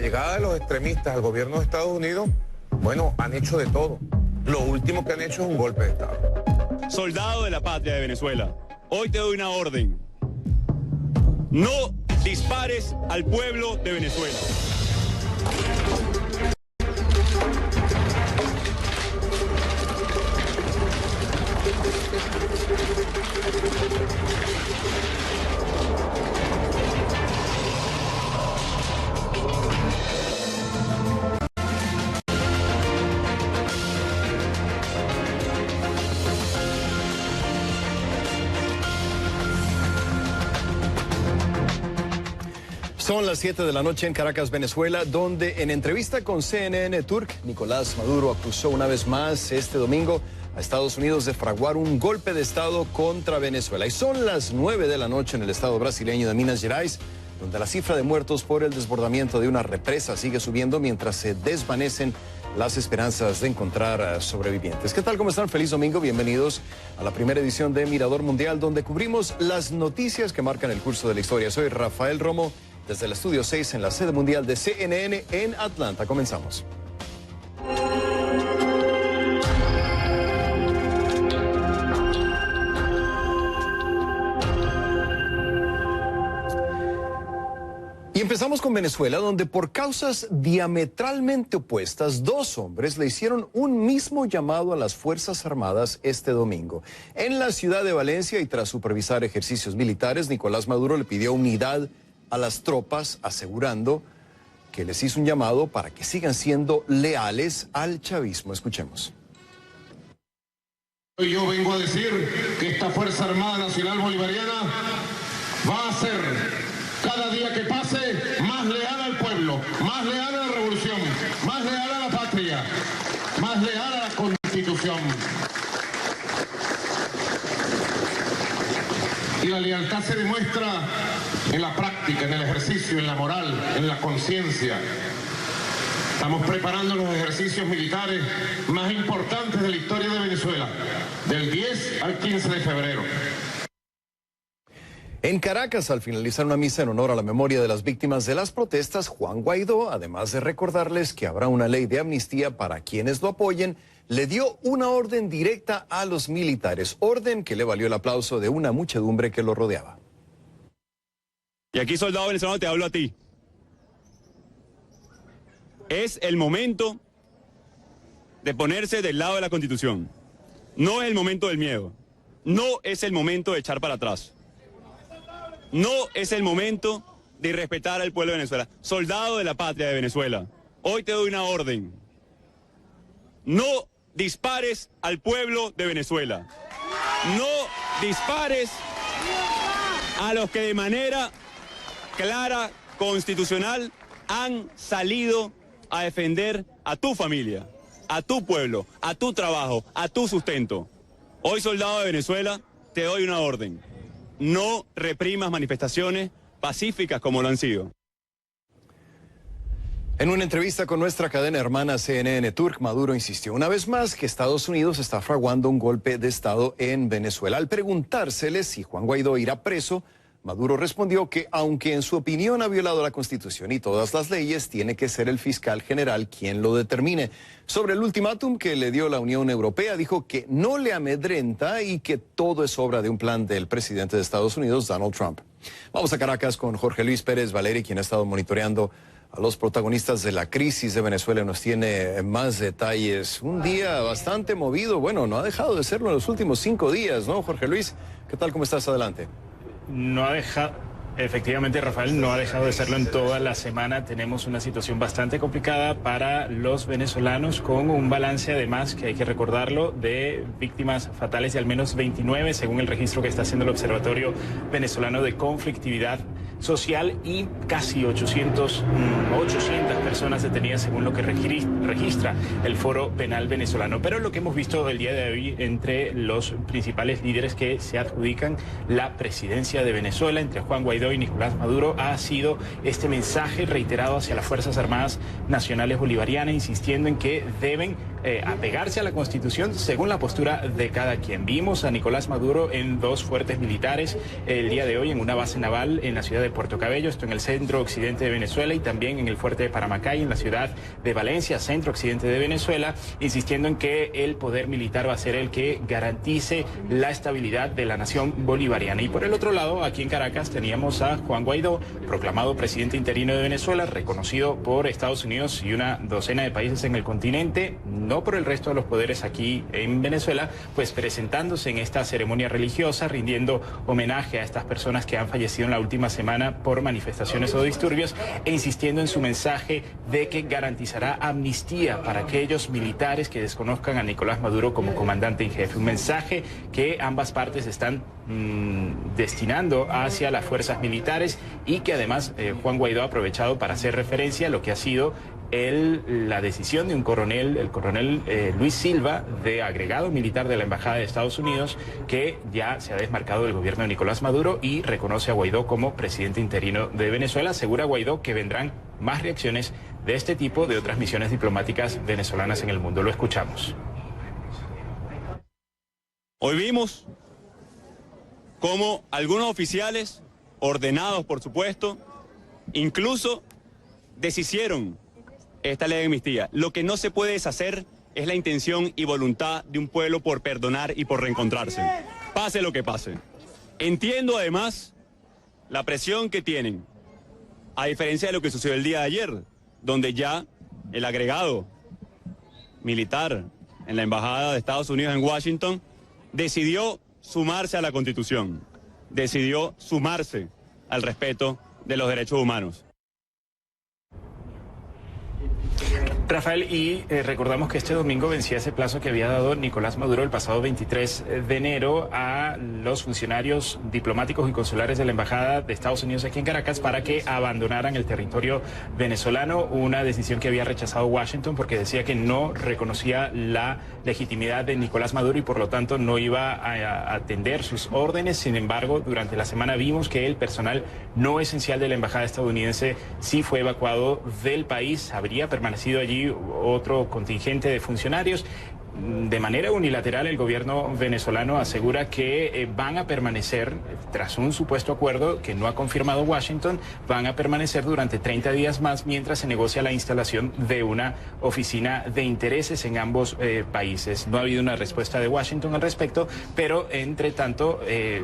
llegada de los extremistas al gobierno de Estados Unidos, bueno, han hecho de todo. Lo último que han hecho es un golpe de Estado. Soldado de la patria de Venezuela, hoy te doy una orden. No dispares al pueblo de Venezuela. Son las 7 de la noche en Caracas, Venezuela, donde en entrevista con CNN Turk, Nicolás Maduro acusó una vez más este domingo a Estados Unidos de fraguar un golpe de Estado contra Venezuela. Y son las 9 de la noche en el estado brasileño de Minas Gerais, donde la cifra de muertos por el desbordamiento de una represa sigue subiendo mientras se desvanecen las esperanzas de encontrar sobrevivientes. ¿Qué tal? ¿Cómo están? Feliz domingo. Bienvenidos a la primera edición de Mirador Mundial, donde cubrimos las noticias que marcan el curso de la historia. Soy Rafael Romo, desde el Estudio 6 en la sede mundial de CNN en Atlanta. Comenzamos. Y empezamos con Venezuela, donde por causas diametralmente opuestas, dos hombres le hicieron un mismo llamado a las Fuerzas Armadas este domingo. En la ciudad de Valencia, y tras supervisar ejercicios militares, Nicolás Maduro le pidió unidad a las tropas, asegurando que les hizo un llamado para que sigan siendo leales al chavismo. Escuchemos. Yo vengo a decir que esta Fuerza Armada Nacional Bolivariana va a ser, cada día que pase, más leal al pueblo, más leal a la revolución, más leal a la patria, más leal a la Constitución. Y la lealtad se demuestra en la práctica, en el ejercicio, en la moral, en la conciencia. Estamos preparando los ejercicios militares más importantes de la historia de Venezuela, del 10 al 15 de febrero. En Caracas, al finalizar una misa en honor a la memoria de las víctimas de las protestas, Juan Guaidó, además de recordarles que habrá una ley de amnistía para quienes lo apoyen, le dio una orden directa a los militares, orden que le valió el aplauso de una muchedumbre que lo rodeaba. Y aquí, soldado venezolano, te hablo a ti. Es el momento de ponerse del lado de la Constitución. No es el momento del miedo. No es el momento de echar para atrás. No es el momento de irrespetar al pueblo de Venezuela. Soldado de la patria de Venezuela, hoy te doy una orden. No dispares al pueblo de Venezuela. No dispares a los que de manera clara, constitucional, han salido a defender a tu familia, a tu pueblo, a tu trabajo, a tu sustento. Hoy, soldado de Venezuela, te doy una orden. No reprimas manifestaciones pacíficas como lo han sido. En una entrevista con nuestra cadena hermana CNN Turk, Maduro insistió una vez más que Estados Unidos está fraguando un golpe de Estado en Venezuela. Al preguntársele si Juan Guaidó irá preso, Maduro respondió que, aunque en su opinión ha violado la Constitución y todas las leyes, tiene que ser el fiscal general quien lo determine. Sobre el ultimátum que le dio la Unión Europea, dijo que no le amedrenta y que todo es obra de un plan del presidente de Estados Unidos, Donald Trump. Vamos a Caracas con Jorge Luis Pérez Valeri, quien ha estado monitoreando a los protagonistas de la crisis de Venezuela. Nos tiene más detalles. Un día bastante movido. Bueno, no ha dejado de serlo en los últimos 5 días, ¿no, Jorge Luis? ¿Qué tal? ¿Cómo estás? Adelante. No ha dejado, efectivamente, Rafael, no ha dejado de serlo en toda la semana. Tenemos una situación bastante complicada para los venezolanos, con un balance, además, que hay que recordarlo, de víctimas fatales de al menos 29, según el registro que está haciendo el Observatorio Venezolano de Conflictividad Social, y casi 800 personas detenidas, según lo que registra el Foro Penal Venezolano. Pero lo que hemos visto el día de hoy entre los principales líderes que se adjudican la presidencia de Venezuela, entre Juan Guaidó y Nicolás Maduro, ha sido este mensaje reiterado hacia las Fuerzas Armadas Nacionales Bolivarianas, insistiendo en que deben apegarse a la Constitución según la postura de cada quien. Vimos a Nicolás Maduro en dos fuertes militares el día de hoy en una base naval en la ciudad de Puerto Cabello, esto en el centro occidente de Venezuela, y también en el fuerte de Paramacay, en la ciudad de Valencia, centro occidente de Venezuela, insistiendo en que el poder militar va a ser el que garantice la estabilidad de la nación bolivariana. Y por el otro lado, aquí en Caracas teníamos a Juan Guaidó, proclamado presidente interino de Venezuela, reconocido por Estados Unidos y una docena de países en el continente, no por el resto de los poderes aquí en Venezuela, pues presentándose en esta ceremonia religiosa, rindiendo homenaje a estas personas que han fallecido en la última semana por manifestaciones o disturbios, e insistiendo en su mensaje de que garantizará amnistía para aquellos militares que desconozcan a Nicolás Maduro como comandante en jefe. Un mensaje que ambas partes están destinando hacia las fuerzas militares, y que además Juan Guaidó ha aprovechado para hacer referencia a lo que ha sido la decisión de un coronel, el coronel Luis Silva, de agregado militar de la Embajada de Estados Unidos, que ya se ha desmarcado del gobierno de Nicolás Maduro y reconoce a Guaidó como presidente interino de Venezuela. Asegura Guaidó que vendrán más reacciones de este tipo de otras misiones diplomáticas venezolanas en el mundo. Lo escuchamos. Hoy vimos cómo algunos oficiales, ordenados por supuesto, incluso deshicieron esta ley de amnistía. Lo que no se puede deshacer es la intención y voluntad de un pueblo por perdonar y por reencontrarse, pase lo que pase. Entiendo además la presión que tienen, a diferencia de lo que sucedió el día de ayer, donde ya el agregado militar en la Embajada de Estados Unidos en Washington decidió sumarse a la Constitución, decidió sumarse al respeto de los derechos humanos. Rafael, y recordamos que este domingo vencía ese plazo que había dado Nicolás Maduro el pasado 23 de enero a los funcionarios diplomáticos y consulares de la Embajada de Estados Unidos aquí en Caracas para que abandonaran el territorio venezolano, una decisión que había rechazado Washington porque decía que no reconocía la legitimidad de Nicolás Maduro y por lo tanto no iba a atender sus órdenes. Sin embargo, durante la semana vimos que el personal no esencial de la Embajada estadounidense sí fue evacuado del país, habría permanecido allí otro contingente de funcionarios. De manera unilateral, el gobierno venezolano asegura que van a permanecer, tras un supuesto acuerdo que no ha confirmado Washington, van a permanecer durante 30 días más mientras se negocia la instalación de una oficina de intereses en ambos países. No ha habido una respuesta de Washington al respecto, pero entre tanto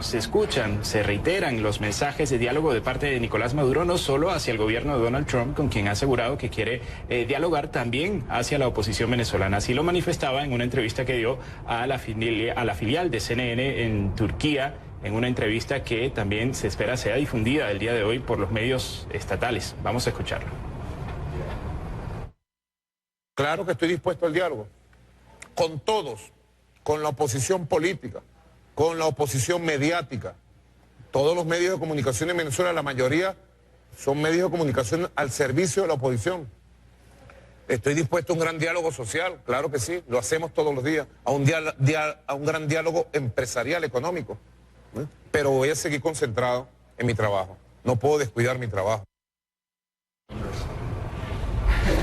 se escuchan, se reiteran los mensajes de diálogo de parte de Nicolás Maduro, no solo hacia el gobierno de Donald Trump, con quien ha asegurado que quiere dialogar, también hacia la oposición venezolana. Así lo manifestaba en una entrevista que dio a la filial de CNN en Turquía, en una entrevista que también se espera sea difundida el día de hoy por los medios estatales. Vamos a escucharlo. Claro que estoy dispuesto al diálogo, con todos, con la oposición política, con la oposición mediática. Todos los medios de comunicación en Venezuela, la mayoría son medios de comunicación al servicio de la oposición. Estoy dispuesto a un gran diálogo social, claro que sí, lo hacemos todos los días, a un gran diálogo empresarial, económico. Pero voy a seguir concentrado en mi trabajo, no puedo descuidar mi trabajo.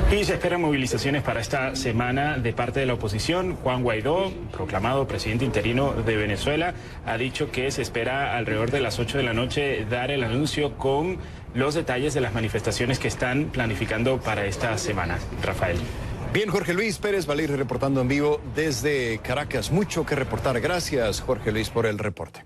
Y se esperan movilizaciones para esta semana de parte de la oposición. Juan Guaidó, proclamado presidente interino de Venezuela, ha dicho que se espera alrededor de las 8 de la noche dar el anuncio con los detalles de las manifestaciones que están planificando para esta semana. Rafael. Bien, Jorge Luis Pérez Valeri reportando en vivo desde Caracas. Mucho que reportar. Gracias, Jorge Luis, por el reporte.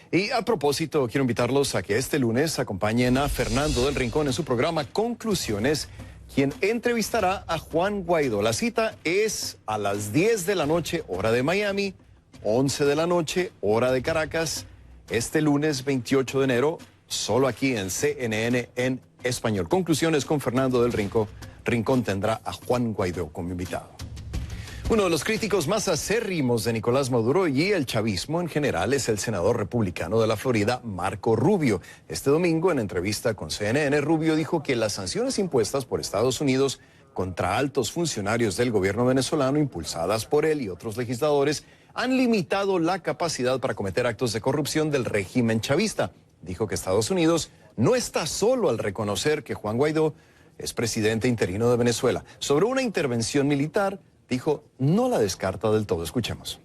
Y a propósito, quiero invitarlos a que este lunes acompañen a Fernando del Rincón en su programa Conclusiones, quien entrevistará a Juan Guaidó. La cita es a las 10 de la noche, hora de Miami, 11 de la noche, hora de Caracas, este lunes 28 de enero, solo aquí en CNN en español. Conclusiones con Fernando del Rincón. Rincón tendrá a Juan Guaidó como invitado. Uno de los críticos más acérrimos de Nicolás Maduro y el chavismo en general es el senador republicano de la Florida, Marco Rubio. Este domingo, en entrevista con CNN, Rubio dijo que las sanciones impuestas por Estados Unidos contra altos funcionarios del gobierno venezolano, impulsadas por él y otros legisladores, han limitado la capacidad para cometer actos de corrupción del régimen chavista. Dijo que Estados Unidos no está solo al reconocer que Juan Guaidó es presidente interino de Venezuela. Sobre una intervención militar, dijo no la descarta del todo. Escuchemos.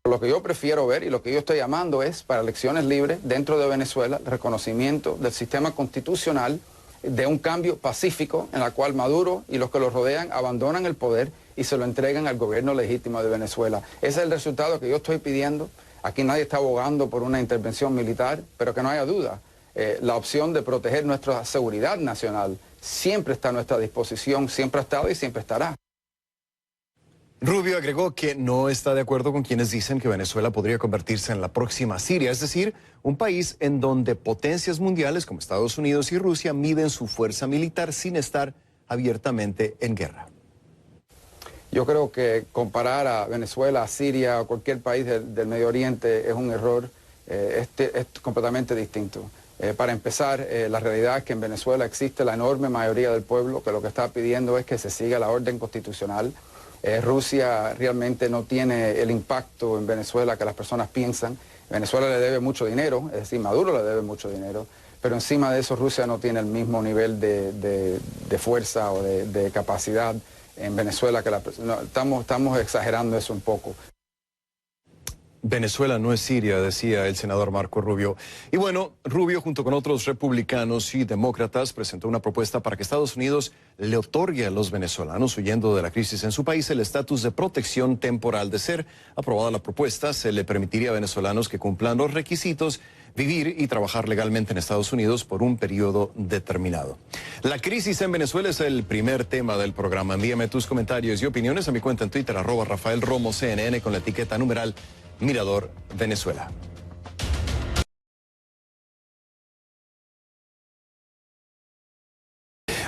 Lo que yo prefiero ver y lo que yo estoy llamando es para elecciones libres dentro de Venezuela, el reconocimiento del sistema constitucional, de un cambio pacífico en la cual Maduro y los que lo rodean abandonan el poder y se lo entregan al gobierno legítimo de Venezuela. Ese es el resultado que yo estoy pidiendo. Aquí nadie está abogando por una intervención militar, pero que no haya duda. La opción de proteger nuestra seguridad nacional siempre está a nuestra disposición, siempre ha estado y siempre estará. Rubio agregó que no está de acuerdo con quienes dicen que Venezuela podría convertirse en la próxima Siria, es decir, un país en donde potencias mundiales como Estados Unidos y Rusia miden su fuerza militar sin estar abiertamente en guerra. Yo creo que comparar a Venezuela, a Siria o cualquier país del Medio Oriente es un error, es completamente distinto. Para empezar, la realidad es que en Venezuela existe la enorme mayoría del pueblo que lo que está pidiendo es que se siga la orden constitucional. Rusia realmente no tiene el impacto en Venezuela que las personas piensan. Venezuela le debe mucho dinero, es decir, Maduro le debe mucho dinero, pero encima de eso Rusia no tiene el mismo nivel de fuerza o de capacidad en Venezuela que estamos exagerando eso un poco. Venezuela no es Siria, decía el senador Marco Rubio. Y bueno, Rubio, junto con otros republicanos y demócratas, presentó una propuesta para que Estados Unidos le otorgue a los venezolanos huyendo de la crisis en su país el estatus de protección temporal. De ser aprobada la propuesta, se le permitiría a venezolanos que cumplan los requisitos vivir y trabajar legalmente en Estados Unidos por un periodo determinado. La crisis en Venezuela es el primer tema del programa. Envíame tus comentarios y opiniones a mi cuenta en Twitter, @RafaelRomoCNN, con la etiqueta numeral Mirador Venezuela.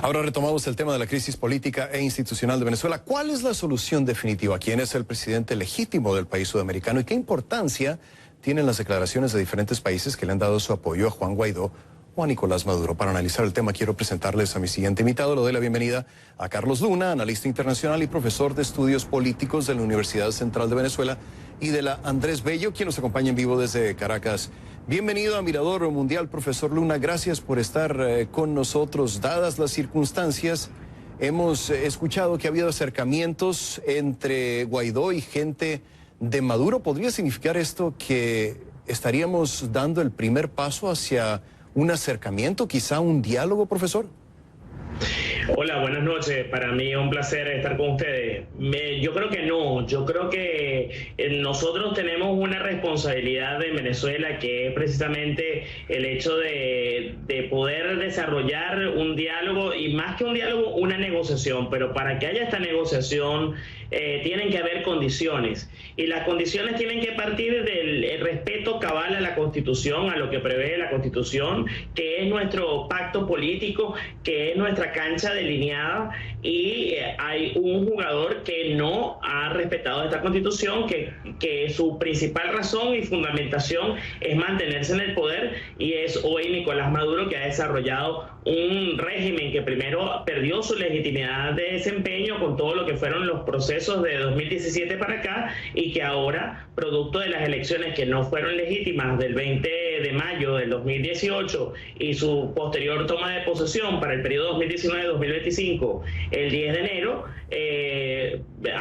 Ahora retomamos el tema de la crisis política e institucional de Venezuela. ¿Cuál es la solución definitiva? ¿Quién es el presidente legítimo del país sudamericano? ¿Y qué importancia tienen las declaraciones de diferentes países que le han dado su apoyo a Juan Guaidó o a Nicolás Maduro? Para analizar el tema quiero presentarles a mi siguiente invitado. Le doy la bienvenida a Carlos Luna, analista internacional y profesor de estudios políticos de la Universidad Central de Venezuela y de la Andrés Bello, quien nos acompaña en vivo desde Caracas. Bienvenido a Mirador Mundial, profesor Luna. Gracias por estar con nosotros. Dadas las circunstancias, hemos escuchado que ha habido acercamientos entre Guaidó y gente de Maduro. ¿Podría significar esto que estaríamos dando el primer paso hacia un acercamiento, quizá un diálogo, profesor? Hola, buenas noches. Para mí es un placer estar con ustedes. Yo creo que no. Yo creo que nosotros tenemos una responsabilidad en Venezuela que es precisamente el hecho de poder desarrollar un diálogo y más que un diálogo, una negociación. Pero para que haya esta negociación tienen que haber condiciones y las condiciones tienen que partir del respeto cabal a la Constitución, a lo que prevé la Constitución, que es nuestro pacto político, que es nuestra cancha delineada, y hay un jugador que no ha respetado esta Constitución, que su principal razón y fundamentación es mantenerse en el poder, y es hoy Nicolás Maduro, que ha desarrollado un régimen que primero perdió su legitimidad de desempeño con todo lo que fueron los procesos de 2017 para acá, y que ahora, producto de las elecciones que no fueron legítimas del 20 de mayo del 2018 y su posterior toma de posesión para el periodo 2019-2025, el 10 de enero,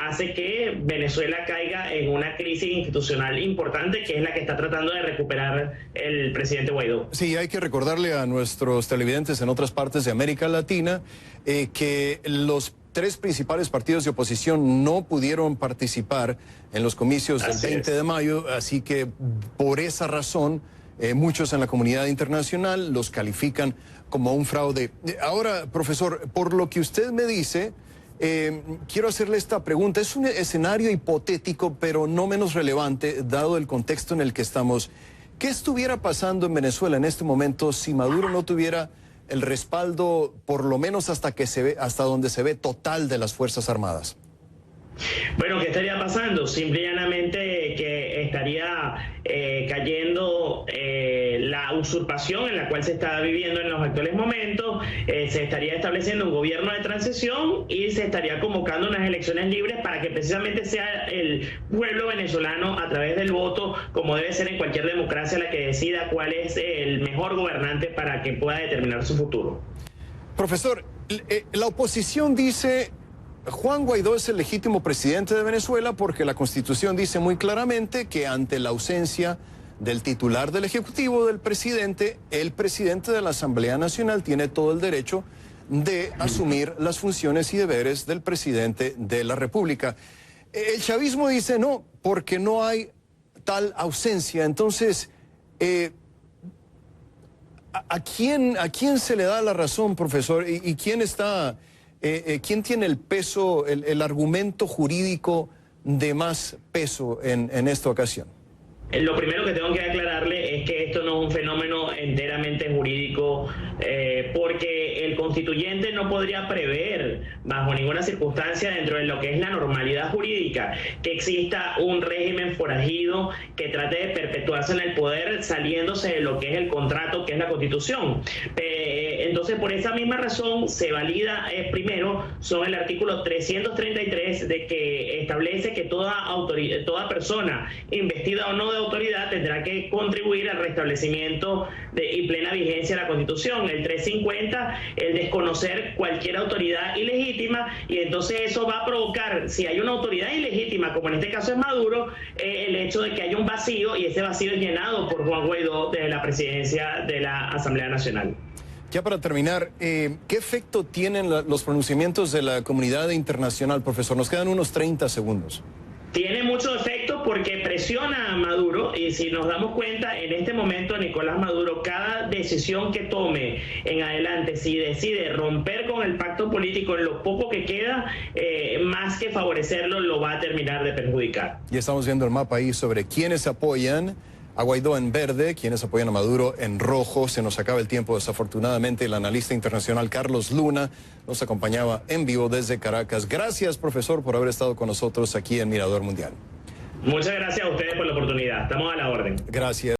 hace que Venezuela caiga en una crisis institucional importante, que es la que está tratando de recuperar el presidente Guaidó. Sí, hay que recordarle a nuestros televidentes en otras partes de América Latina que los tres principales partidos de oposición no pudieron participar en los comicios del 20 de mayo, así que por esa razón muchos en la comunidad internacional los califican como un fraude. Ahora, profesor, por lo que usted me dice, quiero hacerle esta pregunta. Es un escenario hipotético, pero no menos relevante, dado el contexto en el que estamos. ¿Qué estuviera pasando en Venezuela en este momento si Maduro no tuviera el respaldo, por lo menos hasta donde se ve, total de las Fuerzas Armadas? Bueno, ¿qué estaría pasando? Simple y llanamente que estaría cayendo la usurpación en la cual se está viviendo en los actuales momentos, se estaría estableciendo un gobierno de transición y se estaría convocando unas elecciones libres para que precisamente sea el pueblo venezolano, a través del voto, como debe ser en cualquier democracia, la que decida cuál es el mejor gobernante para que pueda determinar su futuro. Profesor, La oposición dice, Juan Guaidó es el legítimo presidente de Venezuela porque la Constitución dice muy claramente que ante la ausencia del titular del Ejecutivo, del presidente, el presidente de la Asamblea Nacional tiene todo el derecho de asumir las funciones y deberes del presidente de la República. El chavismo dice no, porque no hay tal ausencia. Entonces, ¿a quién se le da la razón, profesor? ¿Y quién está, quién tiene el peso, el argumento jurídico de más peso en esta ocasión? Lo primero que tengo que aclararle es que esto no es un fenómeno enteramente jurídico, porque el constituyente no podría prever bajo ninguna circunstancia dentro de lo que es la normalidad jurídica que exista un régimen forajido que trate de perpetuarse en el poder saliéndose de lo que es el contrato, que es la Constitución. Entonces, por esa misma razón se valida primero son el artículo 333 de que establece que toda persona investida o no de autoridad tendrá que contribuir al restablecimiento y plena vigencia de la Constitución. El 350, el desconocer cualquier autoridad ilegítima, y entonces eso va a provocar, si hay una autoridad ilegítima, como en este caso es Maduro, el hecho de que haya un vacío, y ese vacío es llenado por Juan Guaidó desde la presidencia de la Asamblea Nacional. Ya para terminar, ¿qué efecto tienen los pronunciamientos de la comunidad internacional, profesor? Nos quedan unos 30 segundos. Tiene mucho efecto porque presiona a Maduro, y si nos damos cuenta, en este momento Nicolás Maduro, cada decisión que tome en adelante, si decide romper con el pacto político en lo poco que queda, más que favorecerlo, lo va a terminar de perjudicar. Y estamos viendo el mapa ahí sobre quiénes apoyan a Guaidó en verde, quienes apoyan a Maduro en rojo. Se nos acaba el tiempo, desafortunadamente. El analista internacional Carlos Luna nos acompañaba en vivo desde Caracas. Gracias, profesor, por haber estado con nosotros aquí en Mirador Mundial. Muchas gracias a ustedes por la oportunidad. Estamos a la orden. Gracias.